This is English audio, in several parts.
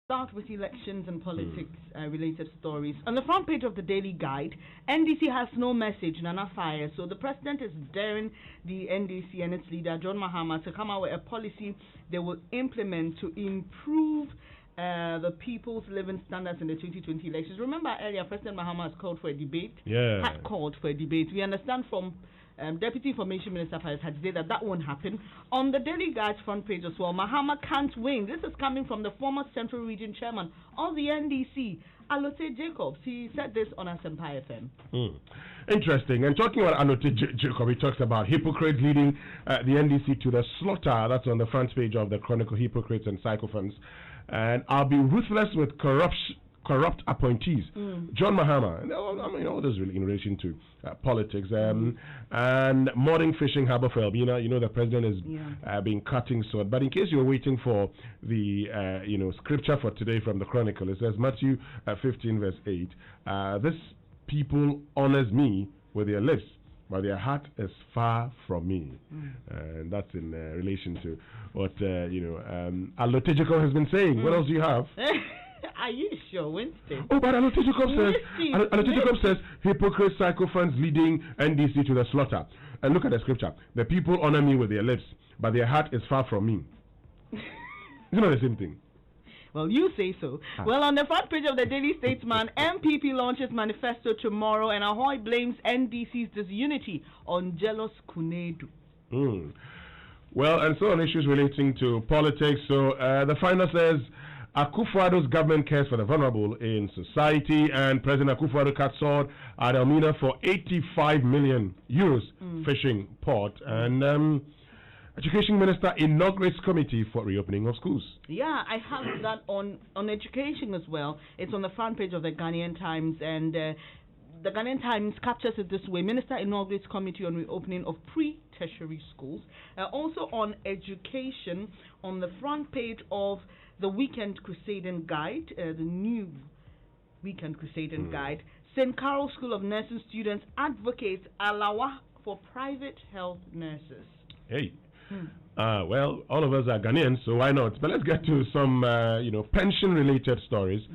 Start with elections and politics related stories. On the front page of the Daily Guide, NDC has no message, Nana fire. So the president is daring the NDC and its leader, John Mahama, to come out with a policy they will implement to improve the people's living standards in the 2020 elections. Remember earlier, President Mahama has called for a debate. Had called for a debate. We understand from Deputy Information Minister Faris Hadide that won't happen. On the Daily Guide's front page as well, Mahama can't win. This is coming from the former Central Region Chairman of the NDC, Alote Jacobs. He said this on Asempa FM. Interesting. And talking about Alote Jacob, he talks about hypocrites leading the NDC to the slaughter. That's on the front page of the Chronicle, Hypocrites and Sycophants. And I'll be ruthless with corrupt appointees. John Mahama, I mean, all this really in relation to politics, and modern fishing harbor for Elmina. You know, the president is being cutting sword. But in case you're waiting for the scripture for today from the Chronicle, it says Matthew 15 verse 8. This people honors me with their lips, but their heart is far from me. And that's in relation to what Alote Jacob has been saying. What else do you have? Are you sure, Wednesday? Oh, but Alote Jacob says, hypocrite sycophants leading NDC to the slaughter. And look at the scripture. The people honor me with their lips, but their heart is far from me. It's not the same thing. Well, you say so. Well, on the front page of the Daily Statesman, MPP launches manifesto tomorrow, and Ahoy blames NDC's disunity on jealous Kunedu. Well, and so on issues relating to politics. So the final says, Akufo-Addo's government cares for the vulnerable in society, and President Akufo-Addo cut sword at Elmina for 85 million euros fishing port, and Education Minister inaugurates committee for reopening of schools. Yeah, I have that on education as well. It's on the front page of the Ghanaian Times, and the Ghanaian Times captures it this way. Minister inaugurates committee on reopening of pre-tertiary schools. Also on education, on the front page of the Weekend Crusading Guide, the new Weekend Crusading Guide, St. Carol School of Nursing students advocate Alawa for private health nurses. Hey. Well, all of us are Ghanaians, so why not? But let's get to some, pension-related stories.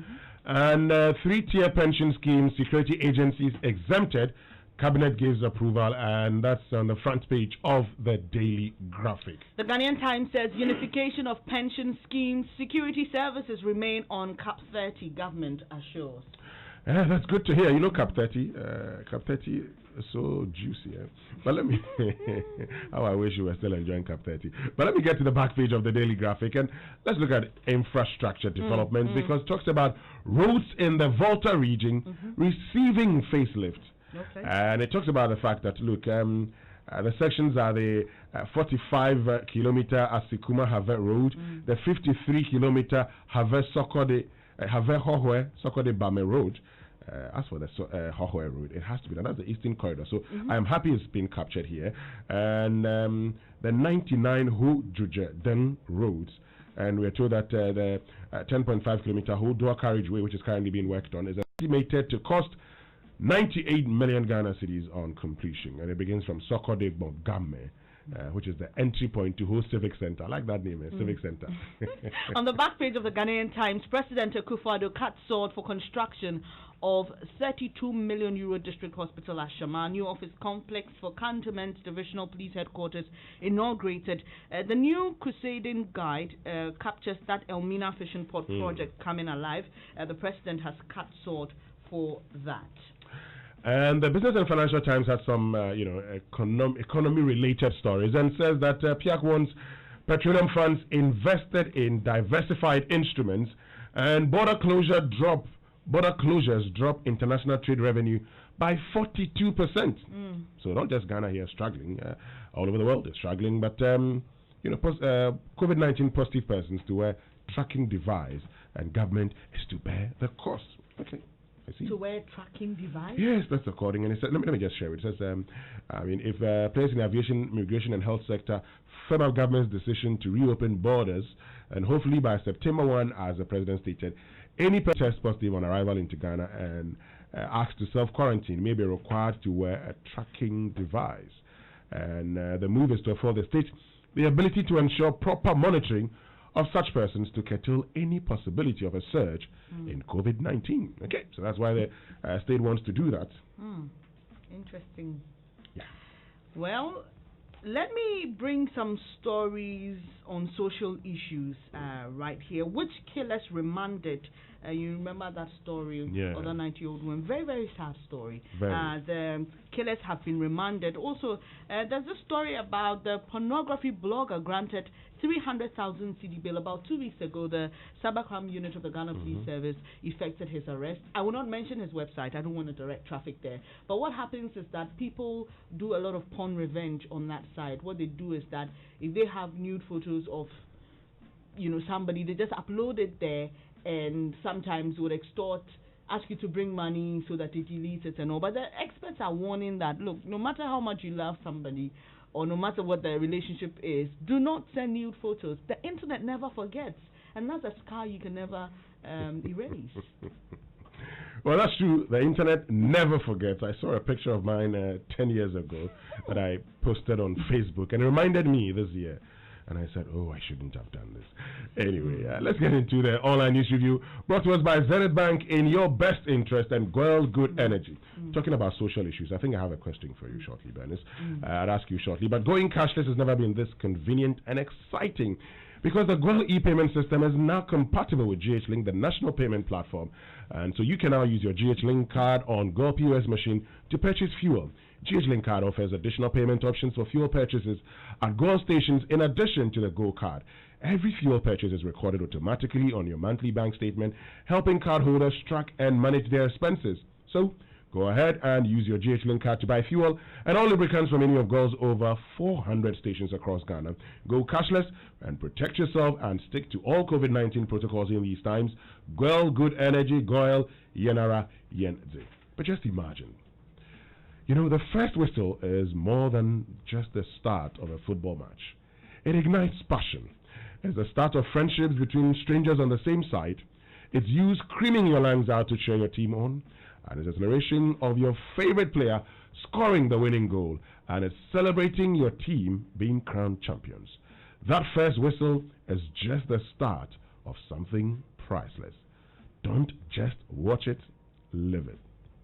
And three-tier pension scheme, security agencies exempted. Cabinet gives approval, and that's on the front page of the Daily Graphic. The Ghanaian Times says unification of pension schemes, security services remain on CAP 30, government assures. That's good to hear. You know, CAP 30 is so juicy. But let me, how I wish you were still enjoying CAP 30. But let me get to the back page of the Daily Graphic, and let's look at infrastructure development, because it talks about roads in the Volta region receiving facelift. Okay. And it talks about the fact that, look, the sections are the 45-kilometer Asikuma-Have Road, the 53-kilometer Have-Sokode Bame Road. As for the Hohoe Road, it has to be done. That's the Eastern Corridor. So I am happy it's been captured here. And the 99 Ho Juja Den roads. And we're told that the 10.5-kilometer Ho Dua Carriageway, which is currently being worked on, is estimated to cost 98 million Ghana cedis on completion, and it begins from Sokode Bogame, which is the entry point to Ho Civic Center. I like that name, Civic Center. On the back page of the Ghanaian Times, President Akufo-Addo cut sword for construction of 32 million euro district hospital at Shama. New office complex for Cantonment Divisional Police Headquarters inaugurated. The new Crusading Guide captures that Elmina Fishing Port project coming alive. The president has cut sword for that. And the Business and Financial Times has some, economy-related stories, and says that PIAC wants petroleum funds invested in diversified instruments, and border closures drop international trade revenue by 42%. So not just Ghana here struggling, all over the world is struggling, but COVID-19 positive persons to wear tracking device, and government is to bear the cost. Okay. To wear tracking device? Yes, that's according. And it says, let me just share it. It says, if players in aviation, immigration, and health sector firm up government's decision to reopen borders, and hopefully by September 1, as the president stated, any person test positive on arrival into Ghana and asked to self-quarantine may be required to wear a tracking device. And the move is to afford the state the ability to ensure proper monitoring of such persons to curtail any possibility of a surge in COVID-19. Okay, so that's why the state wants to do that. Interesting. Yeah. Well, let me bring some stories on social issues right here. Which killers remanded? You remember that story? Yeah. Other 90-year-old woman. Very, very sad story. Very. The killers have been remanded. Also, there's a story about the pornography blogger granted 300,000 CD bail. About 2 weeks ago, the cybercrime unit of the Ghana Police Service effected his arrest. I will not mention his website. I don't want to direct traffic there. But what happens is that people do a lot of porn revenge on that side. What they do is that if they have nude photos of, somebody, they just upload it there, and sometimes would ask you to bring money so that they delete it and all. But the experts are warning that, look, no matter how much you love somebody, or no matter what the relationship is, do not send nude photos. The internet never forgets, and that's a scar you can never erase. Well, that's true. The internet never forgets. I saw a picture of mine 10 years ago that I posted on Facebook, and it reminded me this year. And I said, oh, I shouldn't have done this. Anyway, let's get into the online news review brought to us by Zenith Bank in your best interest and Goyle Good Energy. Talking about social issues, I think I have a question for you shortly, Bernice. I'll ask you shortly. But going cashless has never been this convenient and exciting because the Goyle e-payment system is now compatible with GH-Link, the national payment platform. And so you can now use your GH-Link card on Goyle POS machine to purchase fuel. GH-Link card offers additional payment options for fuel purchases at Goyle stations in addition to the Go card. Every fuel purchase is recorded automatically on your monthly bank statement, helping cardholders track and manage their expenses. So, go ahead and use your GH-Link card to buy fuel and all lubricants from any of Goyle's over 400 stations across Ghana. Go cashless and protect yourself and stick to all COVID-19 protocols in these times. Goyle Good Energy, Goyle, Yenara, Yenze. But just imagine, the first whistle is more than just the start of a football match. It ignites passion. It's the start of friendships between strangers on the same site. It's you screaming your lungs out to cheer your team on. And it's a celebration of your favorite player scoring the winning goal. And it's celebrating your team being crowned champions. That first whistle is just the start of something priceless. Don't just watch it, live it.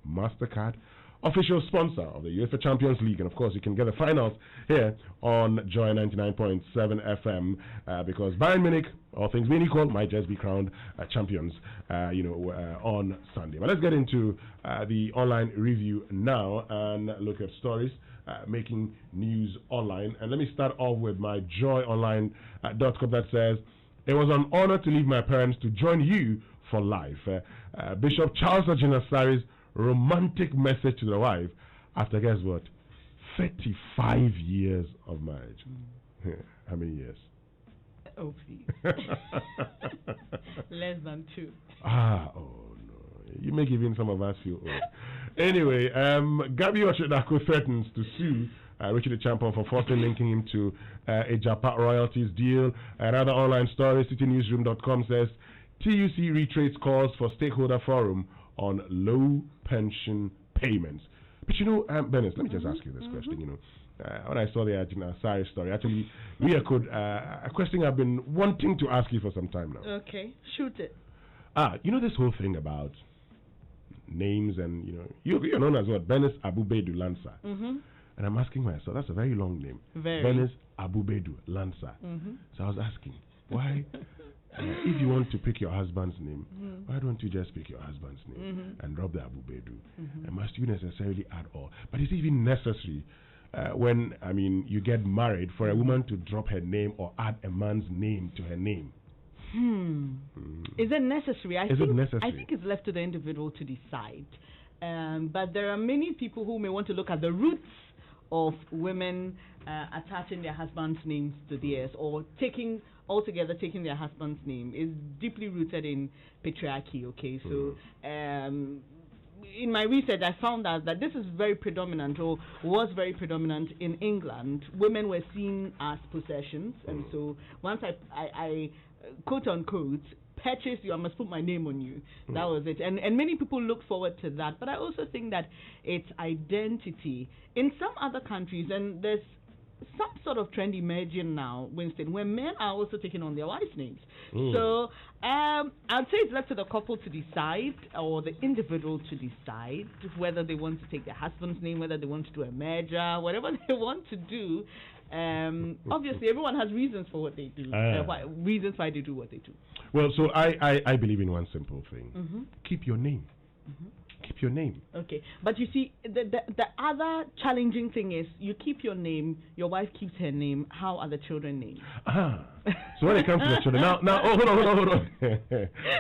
MasterCard, official sponsor of the UEFA Champions League, and of course you can get the finals here on Joy 99.7 FM because Bayern Munich, all things being equal, might just be crowned champions, on Sunday. But let's get into the online review now and look at stories making news online. And let me start off with my joyonline.com that says, it was an honor to leave my parents to join you for life. Bishop Charles Ajinasari's romantic message to the wife after, guess what, 35 years of marriage. How many years? Oh, please. Less than 2. Oh no. You make even some of us feel old. Anyway, Gabi Ochedako threatens to sue Richard Champon for falsely linking him to a Japan royalties deal. Another online story, citynewsroom.com says, TUC reiterates calls for stakeholder forum on low pension payments. But Bernice, let me just ask you this question. When I saw the Ajinasari story, actually, a question I've been wanting to ask you for some time now. Okay, shoot it. This whole thing about names and, you're known as what? Bernice Abubedu Lansa. And I'm asking myself, that's a very long name. Very. Bernice Abubedu Lansa. So I was asking, why? If you want to pick your husband's name, why don't you just pick your husband's name and drop the Abubedu? And must you necessarily add all? But it's even necessary when, you get married for a woman to drop her name or add a man's name to her name. Is it necessary? Is it necessary? I think it's left to the individual to decide. But there are many people who may want to look at the roots of women attaching their husband's names to theirs or taking their husband's name is deeply rooted in patriarchy, okay? So in my research, I found out that this is very predominant or was very predominant in England. Women were seen as possessions, and so once I quote unquote, purchase you, I must put my name on you. That was it. And many people look forward to that. But I also think that it's identity. In some other countries, and there's some sort of trend emerging now, Winston, where men are also taking on their wives' names. Mm. So I'd say it's left to the couple to decide, or the individual to decide, whether they want to take their husband's name, whether they want to do a merger, whatever they want to do. Obviously, everyone has reasons for what they do, reasons why they do what they do. Well, so I believe in one simple thing. Mm-hmm. Keep your name. Mm-hmm. Keep your name. Okay, but you see, the other challenging thing is you keep your name, your wife keeps her name. How are the children named? So when it comes to the children, now, hold on. Yeah,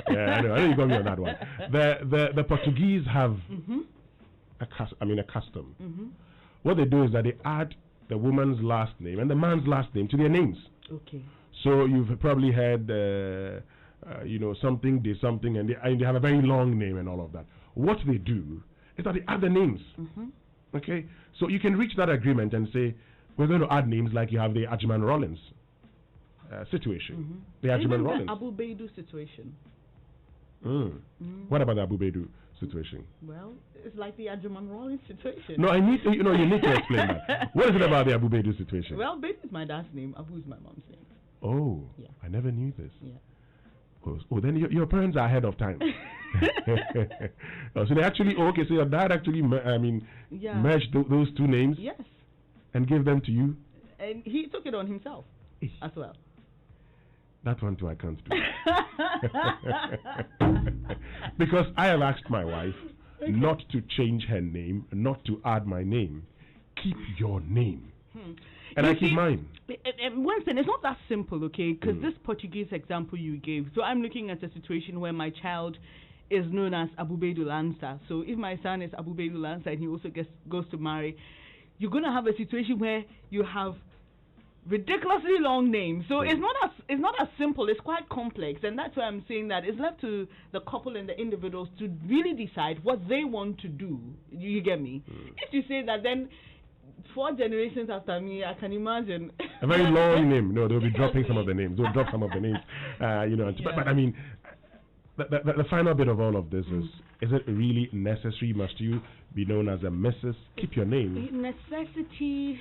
I know you got me on that one. The Portuguese have a custom. Mm-hmm. What they do is that they add the woman's last name and the man's last name to their names. Okay. So you've probably heard, something, did something, and they have a very long name and all of that. What they do is that they add the names. Mm-hmm. Okay? So you can reach that agreement and say, we're going to add names like you have the Ajman Rollins situation. Mm-hmm. The Ajman Rollins. The Abu Baidu situation. What about the Abu Baidu situation? Well, it's like the Ajman Rollins situation. No, you need to explain that. What is it about the Abu Baidu situation? Well, Baidu is my dad's name, Abu is my mom's name. Oh, yeah. I never knew this. Yeah. Oh, then your parents are ahead of time. So they actually, so your dad actually, merged those two names. Yes. And gave them to you. And he took it on himself as well. That one too I can't do. Because I have asked my wife not to change her name, not to add my name. Keep your name. And I keep mine. Winston, it's not that simple, okay? Because this Portuguese example you gave, so I'm looking at a situation where my child is known as Abu Baidu Lanza. So if my son is Abu Baidu Lanza and he also goes to marry, you're going to have a situation where you have ridiculously long names. So it's not as simple. It's quite complex, and that's why I'm saying that it's left to the couple and the individuals to really decide what they want to do. You get me? If you say that, then 4 generations after me, I can imagine a very long name. No, they'll be dropping some of the names. They'll drop some of the names. But I mean, the final bit of all of this is it really necessary? Must you be known as a Mrs.? Keep your name. Necessity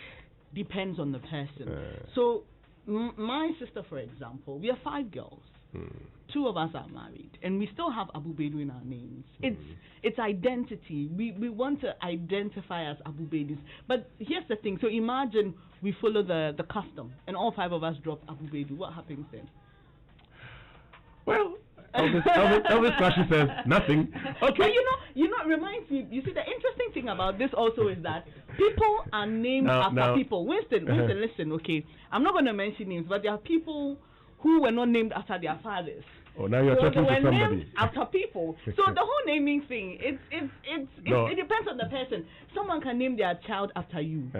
depends on the person. So, my sister, for example, we are 5 girls. 2 of us are married, and we still have Abu Baidu in our names. It's identity. We want to identify as Abu Baidus. But here's the thing. So imagine we follow the custom, and all 5 of us drop Abu Baidu. What happens then? Well, Elvis Kashi says nothing. Okay. But it reminds me, you see, the interesting thing about this also is that people are named after people. Winston, listen, okay. I'm not going to mention names, but there are people who were not named after their fathers. Oh, now you're talking to somebody. Named after people. So the whole naming thing, it depends on the person. Someone can name their child after you.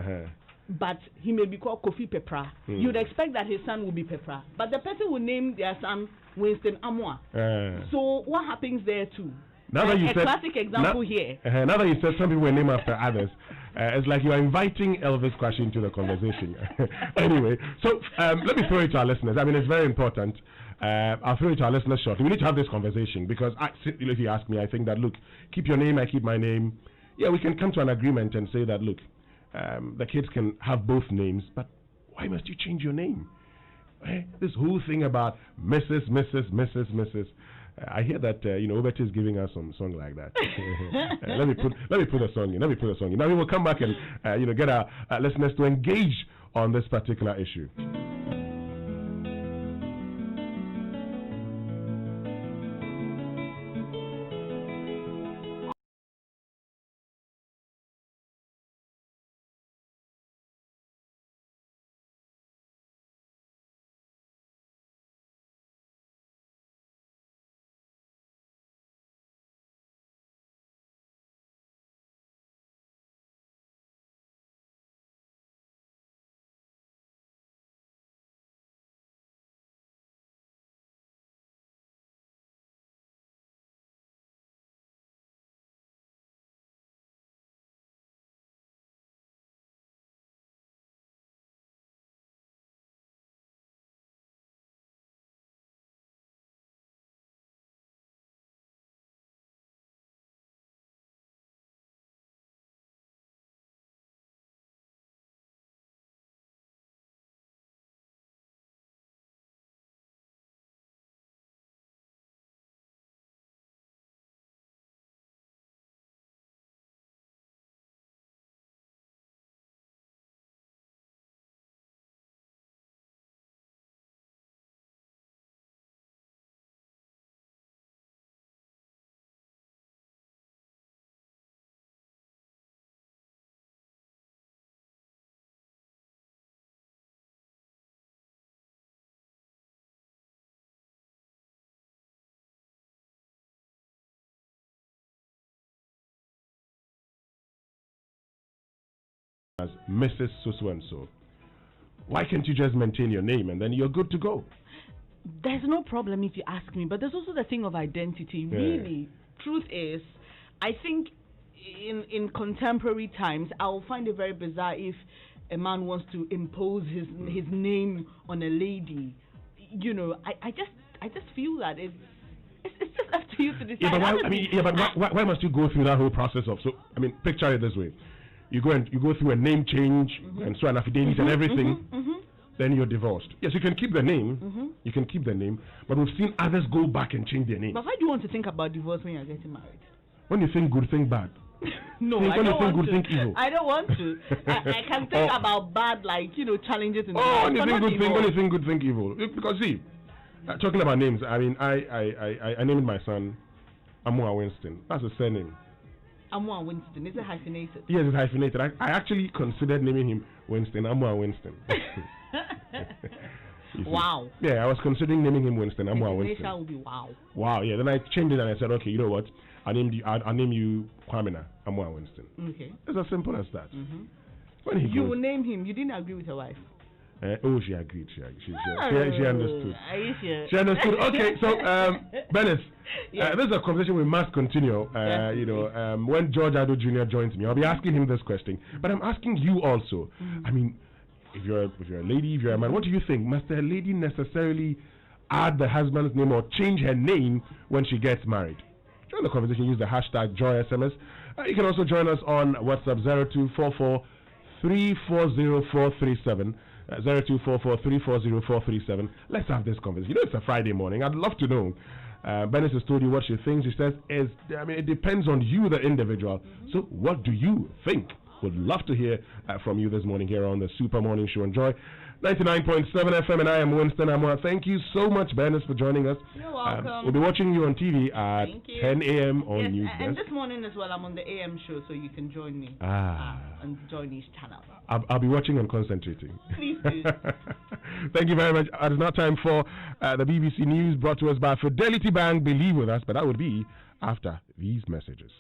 But he may be called Kofi Pepra. You'd expect that his son will be Pepra. But the person will name their son Winston Amwa. So what happens there too? Now that you said, classic example here. Now that you said some people were named after others, it's like you are inviting Elvis Crash into the conversation. Anyway, so let me throw it to our listeners. I mean, it's very important. I'll throw it to our listeners shortly. We need to have this conversation because, if you ask me, I think that, look, keep your name, I keep my name. Yeah, we can come to an agreement and say that, look, the kids can have both names, but why must you change your name? This whole thing about Mrs. I hear that Obet is giving us some song like that. Let me put a song in. Now we will come back and get our listeners to engage on this particular issue. as Mrs. So and so. Why can't you just maintain your name and then you're good to go? There's no problem if you ask me, but there's also the thing of identity. Yeah. Really, truth is, I think in contemporary times, I'll find it very bizarre if a man wants to impose his name on a lady. You know, I just feel that it's just up to you to decide. Yeah, but why must you go through that whole process of? So I mean, picture it this way: you go through a name change and so an affidavit and everything. Then you're divorced. Yes, you can keep the name. You can keep the name, but we've seen others go back and change their name. But why do you want to think about divorce when you're getting married? When you think good, think bad. No, I don't want to. Think evil. I don't want to. I can think about bad, like, challenges in the life. When you think good, think evil. Because see, talking about names, I mean, I named my son Amua Winston. That's a surname. Amua Winston. Is it hyphenated? Yes, it's hyphenated. I actually considered naming him Winston, Amua Winston. Wow. Yeah, I was considering naming him Winston, Amua Winston. Would be wow. Wow, yeah. Then I changed it and I said, okay, you know what? I'll name you Kwamina Amua Winston. Okay. It's as simple as that. When you will name him. You didn't agree with your wife. She agreed. She understood. Are you sure? She understood. Okay, so Bennett, this is a conversation we must continue. When George Ado Jr. joins me, I'll be asking him this question. But I'm asking you also. I mean, if you're a lady, if you're a man, what do you think? Must a lady necessarily add the husband's name or change her name when she gets married? Join the conversation. Use the hashtag JoySMS. You can also join us on WhatsApp 0244 340437. 0244340437. Let's have this conversation. It's a Friday morning. I'd love to know. Bennett has told you what she thinks. She says, it depends on you, the individual. So what do you think? Would love to hear from you this morning here on the Super Morning Show. Enjoy 99.7 FM, and I am Winston Amwa. Thank you so much, Bennett, for joining us. You're welcome. We'll be watching you on TV at 10 a.m. on News. And this morning as well, I'm on the AM show, so you can join me and join each channel. I'll be watching and concentrating. Please do. Thank you very much. It is now time for the BBC News brought to us by Fidelity Bank. Believe with us, but that would be after these messages.